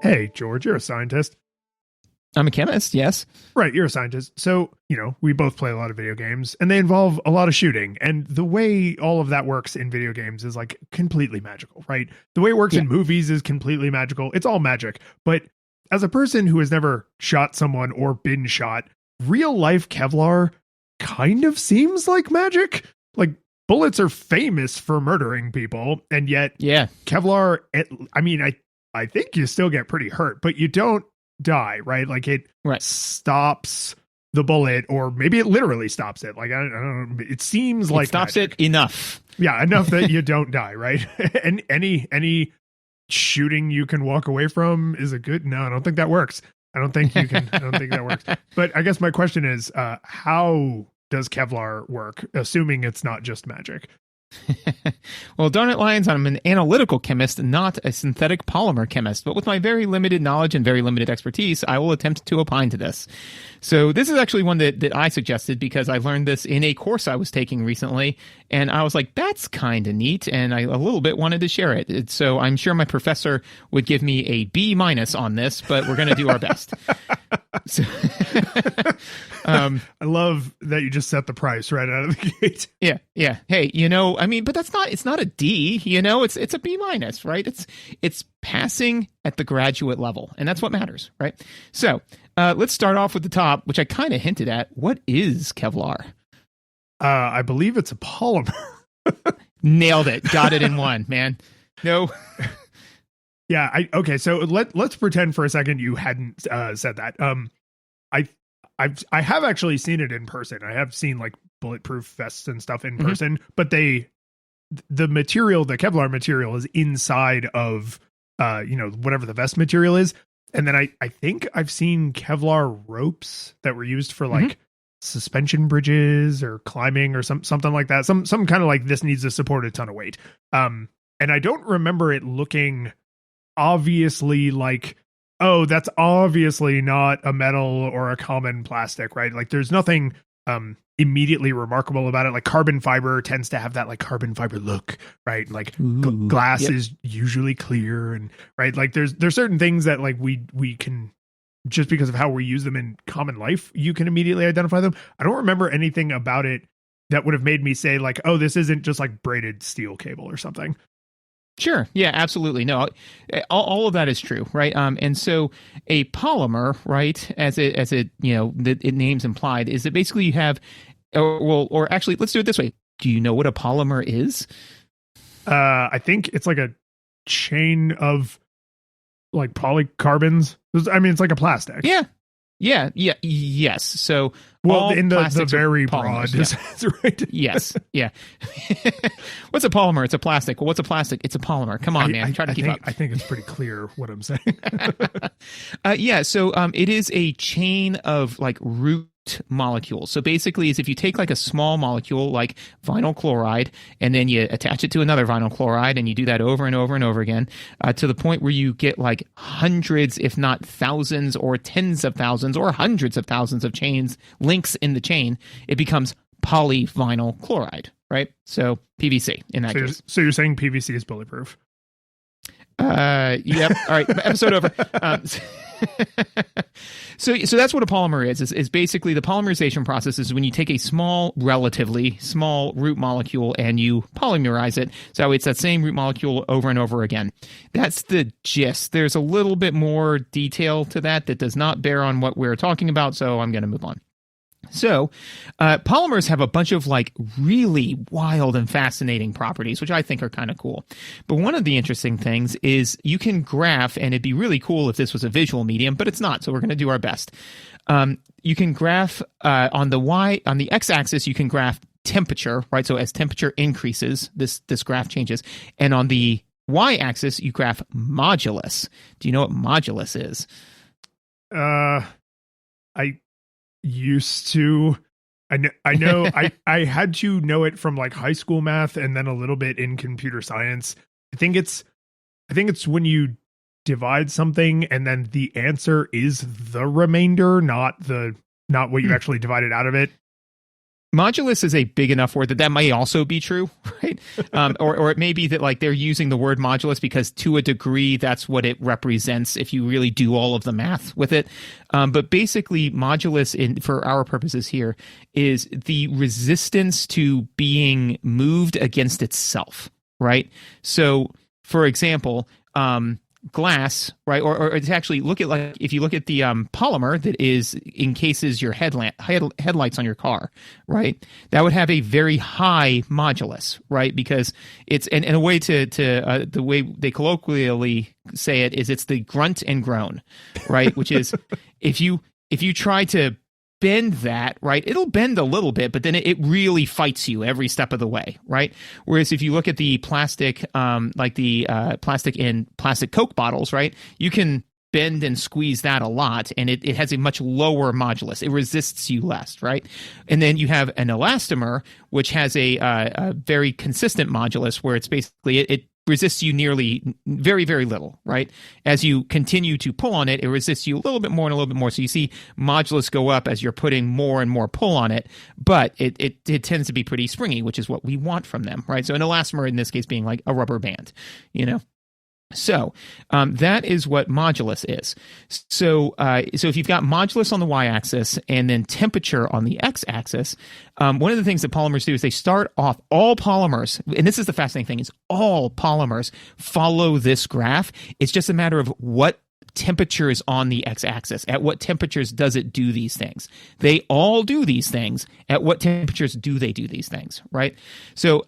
Hey, George, you're a scientist. I'm a chemist, yes. Right, you're a scientist. So, we both play a lot of video games and they involve a lot of shooting. And the way all of that works in video games is like completely magical, right? The way it works in movies is completely magical. It's all magic. But as a person who has never shot someone or been shot, real life Kevlar kind of seems like magic. Like bullets are famous for murdering people. And yet Kevlar, I think you still get pretty hurt, but you don't die, right? Like it stops the bullet, or maybe it literally stops it. Like I don't know. It seems like it stops magic. It enough. Yeah, enough that you don't die, right? And any shooting you can walk away from is a good. No, I don't think that works. I don't think you can. I don't think that works. But I guess my question is, how does Kevlar work? Assuming it's not just magic. Well, darn it, Lions, I'm an analytical chemist, not a synthetic polymer chemist. But with my very limited knowledge and very limited expertise, I will attempt to opine to this. So this is actually one that I suggested because I learned this in a course I was taking recently. And I was like, that's kind of neat. And I a little bit wanted to share it. So I'm sure my professor would give me a B- on this, but we're going to do our best. So, I love that you just set the price right out of the gate. Yeah. Hey, but it's not a D, it's a B-, right? It's passing at the graduate level, and that's what matters, right? So, let's start off with the top, which I kind of hinted at. What is Kevlar? I believe it's a polymer. Nailed it. Got it in one, man. No. Yeah. Okay. So let's pretend for a second you hadn't said that. I have actually seen it in person. I have seen like bulletproof vests and stuff in person, but the Kevlar material is inside of whatever the vest material is. And then I think I've seen Kevlar ropes that were used for like suspension bridges or climbing or something like that. Some kind of like, this needs to support a ton of weight. And I don't remember it looking obviously like, oh, that's obviously not a metal or a common plastic, right? Like there's nothing immediately remarkable about it. Like carbon fiber tends to have that like carbon fiber look, right? Like glass is usually clear, and right, like there's certain things that like we can, just because of how we use them in common life, you can immediately identify them. I don't remember anything about it that would have made me say like, oh, this isn't just like braided steel cable or something. Sure. Yeah, absolutely. No, all of that is true, right? And so a polymer, right, as it name's implied, is that basically you have, or actually, let's do it this way. Do you know what a polymer is? I think it's like a chain of like polycarbons. I mean, it's like a plastic. Yes. So, well, in the very broad sense, right? Yes. Yeah. What's a polymer? It's a plastic. Well, what's a plastic? It's a polymer. Come on, man. Try to keep up. I think it's pretty clear what I'm saying. So it is a chain of like root molecules. So basically is if you take like a small molecule like vinyl chloride and then you attach it to another vinyl chloride and you do that over and over and over again to the point where you get like hundreds, if not thousands or tens of thousands or hundreds of thousands of links in the chain, it becomes polyvinyl chloride, right? So PVC in that case. So you're saying PVC is bulletproof? Yep. All right. Episode over. So that's what a polymer is basically the polymerization process is when you take a relatively small root molecule and you polymerize it. So it's that same root molecule over and over again. That's the gist. There's a little bit more detail to that does not bear on what we're talking about. So I'm going to move on. So, polymers have a bunch of like really wild and fascinating properties, which I think are kind of cool. But one of the interesting things is you can graph, and it'd be really cool if this was a visual medium, but it's not. So we're going to do our best. You can graph on the x-axis, you can graph temperature, right? So as temperature increases, this graph changes, and on the y-axis, you graph modulus. Do you know what modulus is? I used to. I know I had to know it from like high school math and then a little bit in computer science. I think it's when you divide something and then the answer is the remainder, not what you actually divided out of it. Modulus is a big enough word that may also be true, right? Or it may be that like they're using the word modulus because to a degree that's what it represents if you really do all of the math with it. But basically, modulus, for our purposes here, is the resistance to being moved against itself, right? So, for example, glass, right? Or it's actually look at like if you look at the polymer that is encases your headlights on your car, right? That would have a very high modulus, right? Because it's and a way to the way they colloquially say it is it's the grunt and groan, right? Which is if you try to bend that, right, it'll bend a little bit, but then it really fights you every step of the way, right? Whereas if you look at the plastic, like the plastic in plastic Coke bottles, right, you can bend and squeeze that a lot, and it has a much lower modulus. It resists you less, right? And then you have an elastomer, which has a very consistent modulus, where it's basically it resists you nearly very, very little, right? As you continue to pull on it, it resists you a little bit more and a little bit more. So you see modulus go up as you're putting more and more pull on it, but it tends to be pretty springy, which is what we want from them, right? So an elastomer in this case being like a rubber band, you know? So that is what modulus is. So if you've got modulus on the y-axis and then temperature on the x-axis, one of the things that polymers do is they start off all polymers, and this is the fascinating thing, is all polymers follow this graph. It's just a matter of what temperature is on the x-axis. At what temperatures does it do these things? They all do these things. At what temperatures do they do these things, right? So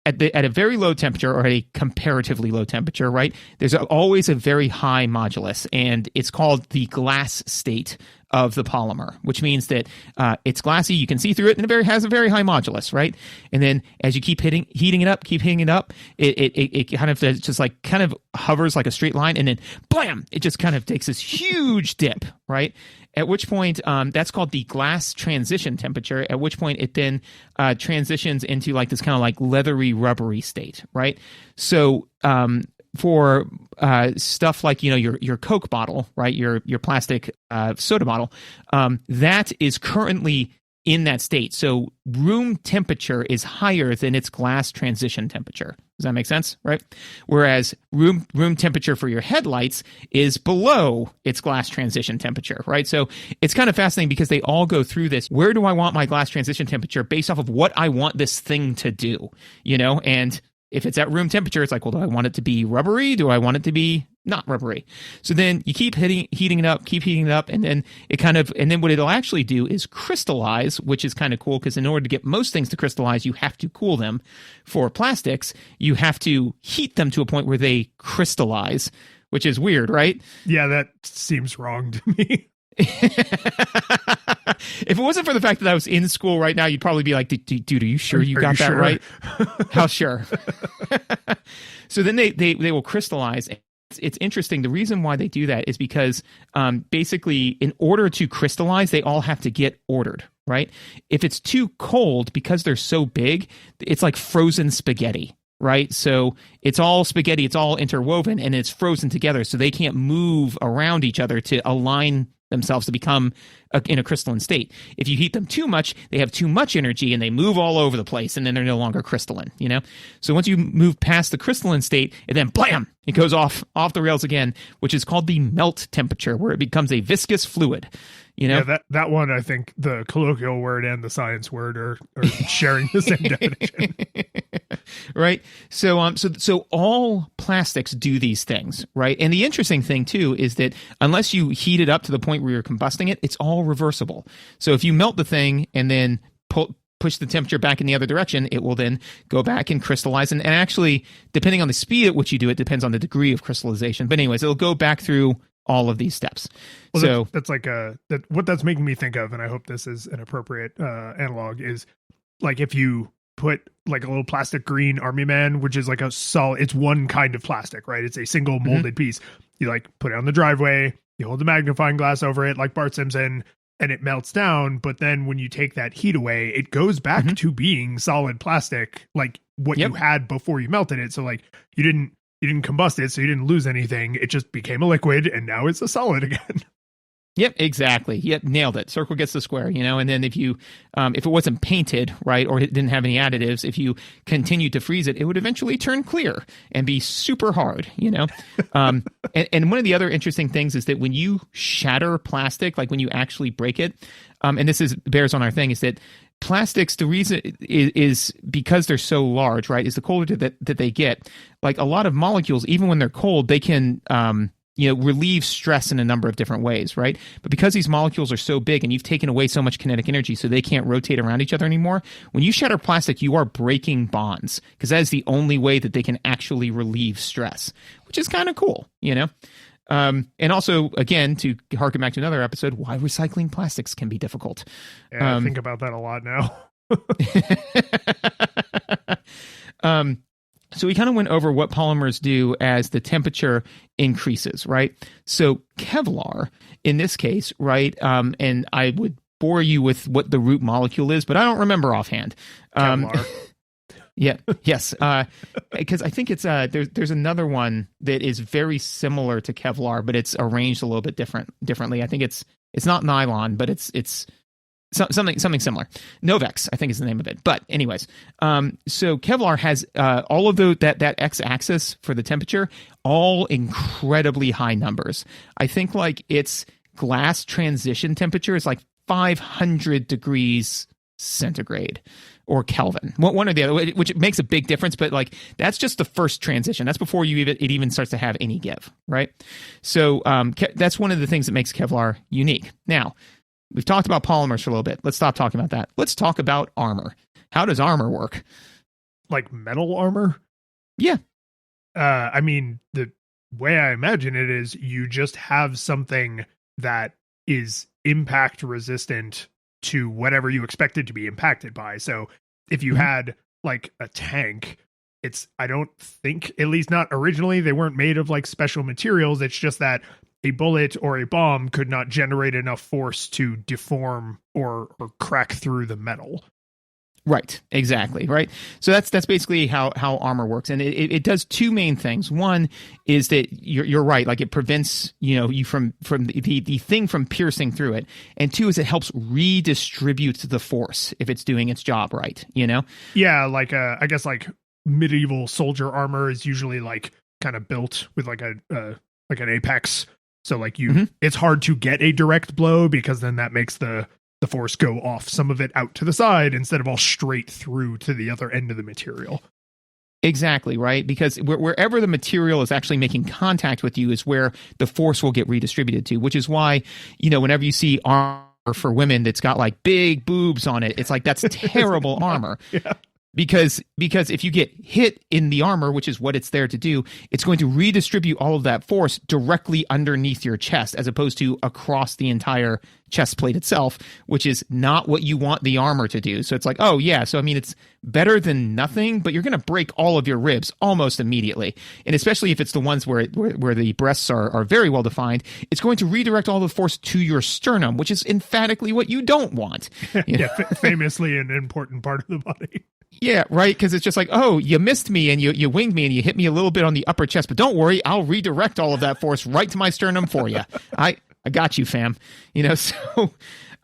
at a very low temperature or at a comparatively low temperature, right, there's always a very high modulus, and it's called the glass state of the polymer, which means that it's glassy, you can see through it, and it has a very high modulus, right? And then as you keep heating it up, it kind of just like kind of hovers like a straight line, and then blam, it just kind of takes this huge dip, right? At which point, that's called the glass transition temperature, at which point it then transitions into like this kind of like leathery, rubbery state, right? So for stuff like, you know, your Coke bottle, right, your plastic soda bottle, that is currently in that state. So room temperature is higher than its glass transition temperature. Does that make sense? Right? Whereas room temperature for your headlights is below its glass transition temperature, right? So it's kind of fascinating because they all go through this. Where do I want my glass transition temperature based off of what I want this thing to do? You know, and if it's at room temperature, it's like, well, do I want it to be rubbery? Do I want it to be not rubbery? So then you keep heating it up, and then and then what it'll actually do is crystallize, which is kind of cool because in order to get most things to crystallize, you have to cool them. For plastics, you have to heat them to a point where they crystallize, which is weird, right? Yeah, that seems wrong to me. If it wasn't for the fact that I was in school right now, you'd probably be like, dude, are you sure you got that right? How sure? So then they will crystallize. It's interesting. The reason why they do that is because basically in order to crystallize, they all have to get ordered, right? If it's too cold, because they're so big, it's like frozen spaghetti. Right? So it's all spaghetti, it's all interwoven, and it's frozen together, so they can't move around each other to align themselves to become in a crystalline state. If you heat them too much, they have too much energy and they move all over the place, and then they're no longer crystalline, you know? So once you move past the crystalline state, and then blam, it goes off the rails again, which is called the melt temperature, where it becomes a viscous fluid. You know? Yeah, that one, I think the colloquial word and the science word are sharing the same definition. Right. So all plastics do these things, right? And the interesting thing too is that unless you heat it up to the point where you're combusting it, it's all reversible. So if you melt the thing and then push the temperature back in the other direction, it will then go back and crystallize. And actually, depending on the speed at which you do it, depends on the degree of crystallization. But anyways, it'll go back through all of these steps. Well, so that's like what that's making me think of, and I hope this is an appropriate analog, is like if you put like a little plastic green army man, which is like a solid, it's one kind of plastic, right? It's a single molded piece. You like put it on the driveway, you hold the magnifying glass over it like Bart Simpson, and it melts down. But then when you take that heat away, it goes back to being solid plastic, like what you had before you melted it. So like you didn't combust it, so you didn't lose anything. It just became a liquid, and now it's a solid again. Yep, exactly. Yep, nailed it. Circle gets the square, and then if it wasn't painted, right, or it didn't have any additives, if you continued to freeze it, it would eventually turn clear and be super hard. And one of the other interesting things is that when you shatter plastic, like when you actually break it, and bears on our thing, is that plastics, the reason is because they're so large, right, is the colder that they get, like a lot of molecules, even when they're cold, they can, relieve stress in a number of different ways, right? But because these molecules are so big and you've taken away so much kinetic energy so they can't rotate around each other anymore, when you shatter plastic, you are breaking bonds because that is the only way that they can actually relieve stress, which is kind of cool, And also, again, to harken back to another episode, why recycling plastics can be difficult. Yeah, I think about that a lot now. So we kind of went over what polymers do as the temperature increases, right? So Kevlar, in this case, right, and I would bore you with what the root molecule is, but I don't remember offhand. Kevlar. Yeah, yes, because I think it's there's another one that is very similar to Kevlar, but it's arranged a little bit differently. I think it's not nylon, but it's something similar. Novex, I think, is the name of it. But anyways, so Kevlar has all of that x-axis for the temperature, all incredibly high numbers. I think like its glass transition temperature is like 500 degrees centigrade or Kelvin, one or the other, which makes a big difference. But like that's just the first transition. That's before it even starts to have any give, right? So that's one of the things that makes Kevlar unique. Now, we've talked about polymers for a little bit. Let's stop talking about that. Let's talk about armor. How does armor work? Like metal armor? Yeah. I mean, the way I imagine it is you just have something that is impact resistant to whatever you expect it to be impacted by. So if you had like a tank, I don't think, at least not originally, they weren't made of like special materials. It's just that a bullet or a bomb could not generate enough force to deform or crack through the metal. Right, exactly, right. So that's basically how armor works, and it does two main things. One is that you're right, like it prevents you from the thing from piercing through it, and two is it helps redistribute the force if it's doing its job right. Yeah, like I guess like medieval soldier armor is usually like kind of built with like an apex. So like it's hard to get a direct blow because then that makes the force go off some of it out to the side instead of all straight through to the other end of the material. Exactly, right? Because wherever the material is actually making contact with you is where the force will get redistributed to, which is why, whenever you see armor for women that's got like big boobs on it, it's like that's terrible armor. Yeah. Because if you get hit in the armor, which is what it's there to do, it's going to redistribute all of that force directly underneath your chest as opposed to across the entire chest plate itself, which is not what you want the armor to do. So it's like, oh yeah, so I mean it's better than nothing, but you're going to break all of your ribs almost immediately. And especially if it's the ones where the breasts are very well defined, it's going to redirect all the force to your sternum, which is emphatically what you don't want. Yeah, famously an important part of the body. Yeah, right, because it's just like, oh, you missed me and you winged me and you hit me a little bit on the upper chest, but don't worry, I'll redirect all of that force right to my sternum for you. I got you, fam. So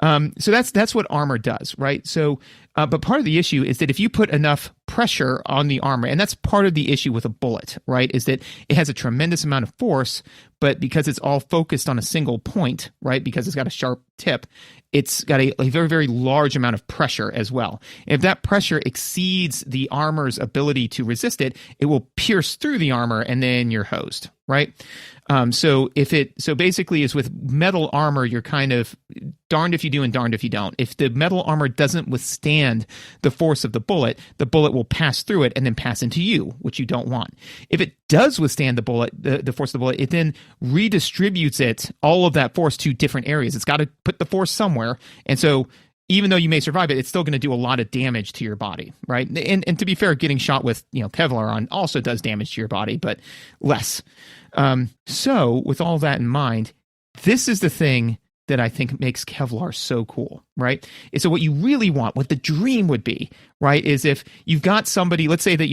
that's what armor does, right? So, but part of the issue is that if you put enough pressure on the armor, and that's part of the issue with a bullet, right, is that it has a tremendous amount of force, but because it's all focused on a single point, right, because it's got a sharp tip, it's got a very, very large amount of pressure as well. And if that pressure exceeds the armor's ability to resist it, it will pierce through the armor and then you're hosed, right? So basically is with metal armor, you're kind of darned if you do and darned if you don't. If the metal armor doesn't withstand the force of the bullet will pass through it and then pass into you, which you don't want. If it does withstand the bullet, the force of the bullet, it then redistributes all of that force to different areas. It's got to put the force somewhere. And so even though you may survive it, it's still going to do a lot of damage to your body, right? And to be fair, getting shot with Kevlar on also does damage to your body, but less. So with all that in mind, this is the thing that I think makes Kevlar so cool, right? And so what you really want, what the dream would be, right, is if you've got somebody, let's say that,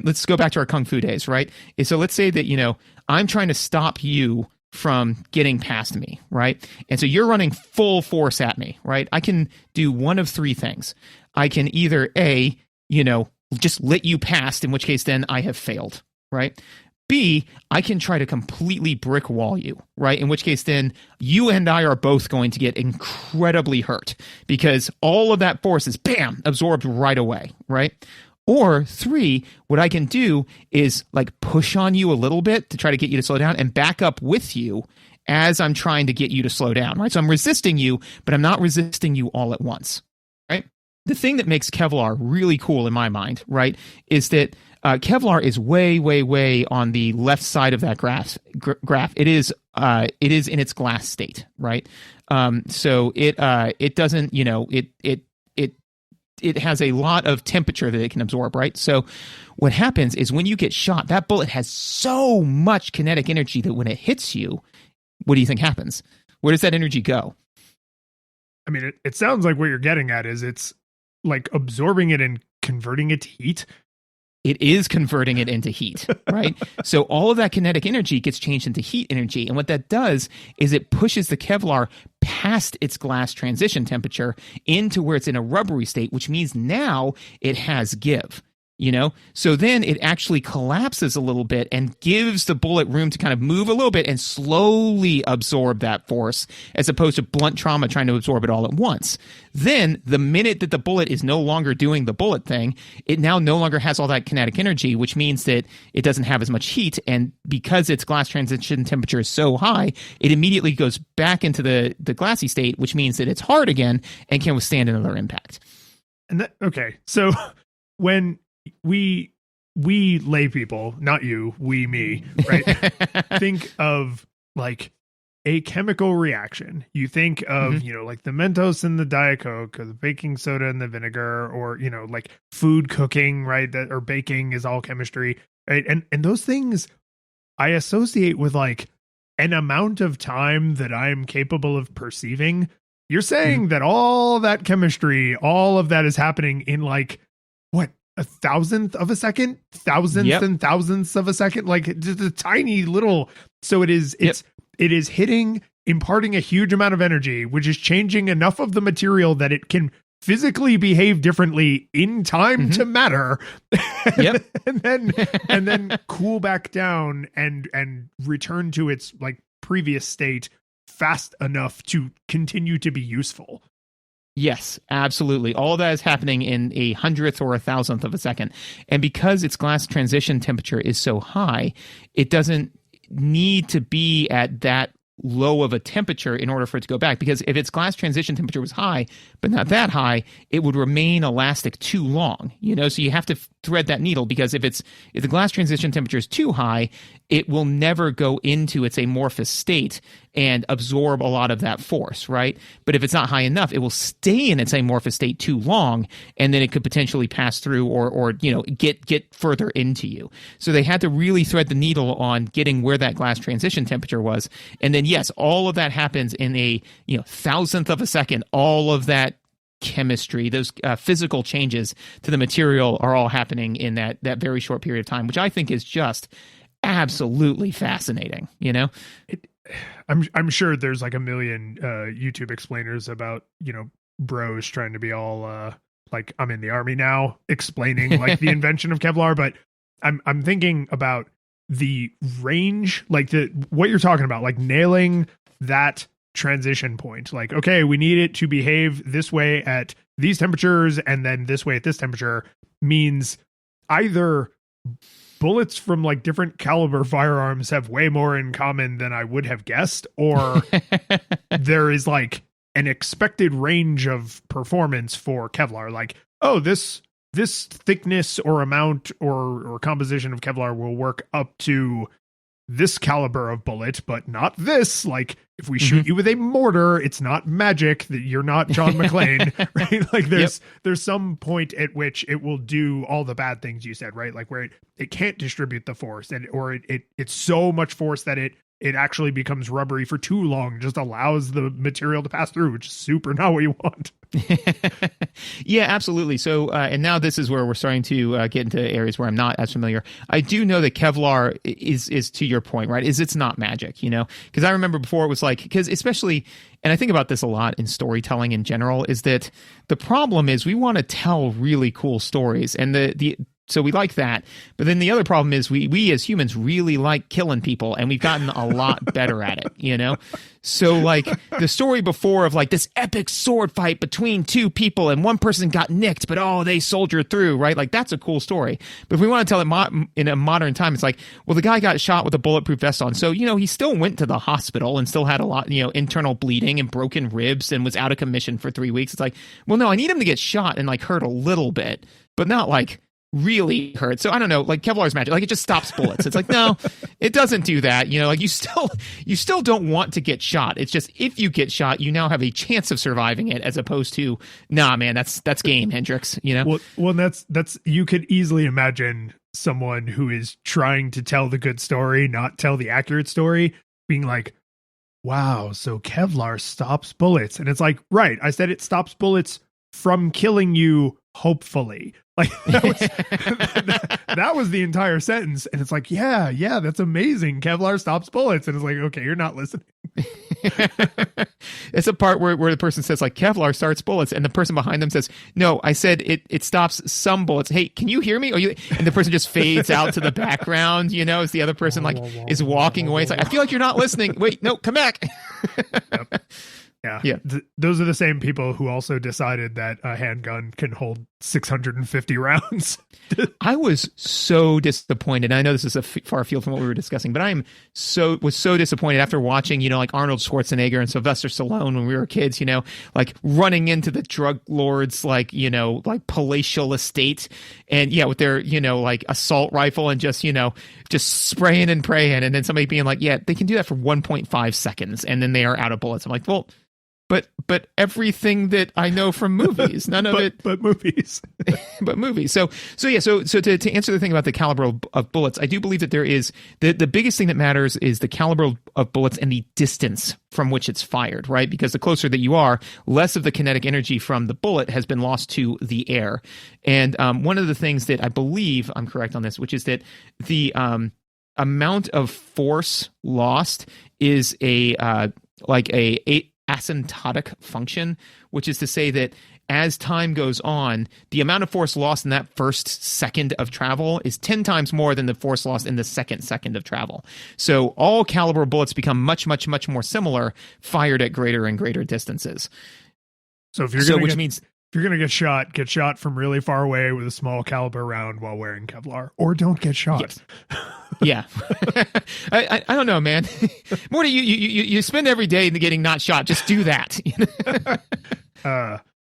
let's go back to our Kung Fu days, right? So let's say that, I'm trying to stop you from getting past me, right? And so you're running full force at me, right? I can do one of three things. I can either A, just let you past, in which case then I have failed, right? B, I can try to completely brick wall you, right? In which case then you and I are both going to get incredibly hurt because all of that force is, bam, absorbed right away, right? Or 3, what I can do is like push on you a little bit to try to get you to slow down and back up with you as I'm trying to get you to slow down, right? So I'm resisting you, but I'm not resisting you all at once, right? The thing that makes Kevlar really cool in my mind, right, is that Kevlar is way, way, way on the left side of that graph. It is in its glass state, right? So it doesn't, it has a lot of temperature that it can absorb, right? So what happens is when you get shot, that bullet has so much kinetic energy that when it hits you, what do you think happens? Where does that energy go? I mean, it sounds like what you're getting at is it's like absorbing it and converting it to heat. It is converting it into heat, right? So all of that kinetic energy gets changed into heat energy. And what that does is it pushes the Kevlar past its glass transition temperature into where it's in a rubbery state, which means now it has give. So then it actually collapses a little bit and gives the bullet room to kind of move a little bit and slowly absorb that force, as opposed to blunt trauma trying to absorb it all at once. Then the minute that the bullet is no longer doing the bullet thing, it now no longer has all that kinetic energy, which means that it doesn't have as much heat. And because its glass transition temperature is so high, it immediately goes back into the glassy state, which means that it's hard again and can withstand another impact. And okay, so when we lay people, not you, me, right? Think of like a chemical reaction. You think of, like the Mentos and the Diet Coke, or the baking soda and the vinegar, or, like food cooking, right? Or baking is all chemistry, right? And those things I associate with like an amount of time that I'm capable of perceiving. You're saying that all that chemistry, all of that is happening in like, what? A thousandth of a second, thousandths and thousandths of a second, like just a tiny little. So it is hitting, imparting a huge amount of energy, which is changing enough of the material that it can physically behave differently in time to matter. and then cool back down and return to its like previous state fast enough to continue to be useful. Yes, absolutely. All of that is happening in a hundredth or a thousandth of a second. And because its glass transition temperature is so high, it doesn't need to be at that low of a temperature in order for it to go back. Because if its glass transition temperature was high, but not that high, it would remain elastic too long. So you have to thread that needle, because if the glass transition temperature is too high, it will never go into its amorphous state and absorb a lot of that force, right? But if it's not high enough, it will stay in its amorphous state too long, and then it could potentially pass through or get further into you. So they had to really thread the needle on getting where that glass transition temperature was. And then yes, all of that happens in a thousandth of a second. All of that chemistry, those physical changes to the material are all happening in that very short period of time, which I think is just absolutely fascinating. I'm sure there's like a million YouTube explainers about bros trying to be all like I'm in the army now, explaining like the invention of Kevlar, but I'm thinking about the range, like what you're talking about, like nailing that transition point. Like, okay, we need it to behave this way at these temperatures and then this way at this temperature, means either bullets from like different caliber firearms have way more in common than I would have guessed, or there is like an expected range of performance for Kevlar. Like, oh, this thickness or amount or composition of Kevlar will work up to this caliber of bullet, but not this. Like, if we shoot you with a mortar, it's not magic, that you're not John McClane, right? Like there's some point at which it will do all the bad things you said, right? Like where it can't distribute the force, or it's so much force that it it actually becomes rubbery for too long, just allows the material to pass through, which is super not what you want. Yeah, absolutely. So, and now this is where we're starting to get into areas where I'm not as familiar. I do know that Kevlar is to your point, right? Is it's not magic, you know? Because I remember before it was like, because especially, and I think about this a lot in storytelling in general, is that the problem is we want to tell really cool stories, and so we like that. But then the other problem is we as humans really like killing people, and we've gotten a lot better at it, you know? So like the story before of like this epic sword fight between two people and one person got nicked, but they soldiered through, right? Like that's a cool story. But if we want to tell it in a modern time, it's like, well, the guy got shot with a bulletproof vest on. So, you know, he still went to the hospital and still had a lot, you know, internal bleeding and broken ribs and was out of commission for 3 weeks. It's like, well, no, I need him to get shot and like hurt a little bit, but not like really hurt. So I don't know, like Kevlar's magic, like it just stops bullets. It's like, no, it doesn't do that. You know, like you still don't want to get shot. It's just if you get shot, you now have a chance of surviving it, as opposed to, nah, man, that's game, Hendrix. You know, well, that's you could easily imagine someone who is trying to tell the good story, not tell the accurate story, being like, wow, so Kevlar stops bullets, and it's like, right, I said it stops bullets from killing you, hopefully. Like that was the entire sentence, and it's like, yeah, that's amazing. Kevlar stops bullets, and it's like, okay, you're not listening. It's a part where the person says like Kevlar starts bullets, and the person behind them says, no, I said it stops some bullets. Hey, can you hear me? And the person just fades out to the background, you know, as the other person like is walking away. It's like, I feel like you're not listening. Wait, no, come back. Yep. Yeah. Those are the same people who also decided that a handgun can hold 650 rounds. I was so disappointed. I know this is a far field from what we were discussing, but was so disappointed after watching, you know, like Arnold Schwarzenegger and Sylvester Stallone when we were kids, you know, like running into the drug lords, like, you know, like palatial estate, and with their, you know, like assault rifle, and just, you know, just spraying and praying, and then somebody being like, yeah, they can do that for 1.5 seconds, and then they are out of bullets. I'm like, well, but everything that I know from movies, none of it, but movies, but movies. So to answer the thing about the caliber of bullets, I do believe that there is the biggest thing that matters is the caliber of bullets and the distance from which it's fired, right? Because the closer that you are, less of the kinetic energy from the bullet has been lost to the air. And one of the things that I believe, I'm correct on this, which is that the amount of force lost is a asymptotic function, which is to say that as time goes on, the amount of force lost in that first second of travel is 10 times more than the force lost in the second of travel. So all caliber bullets become much, much, much more similar, fired at greater and greater distances. So if you're going to get shot from really far away with a small caliber round while wearing Kevlar, or don't get shot. Yes. Yeah. I don't know, man. Morty, you spend every day getting not shot. Just do that.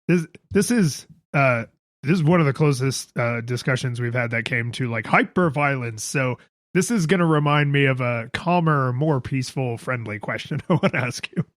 This is one of the closest discussions we've had that came to like hyper violence. So this is going to remind me of a calmer, more peaceful, friendly question I want to ask you.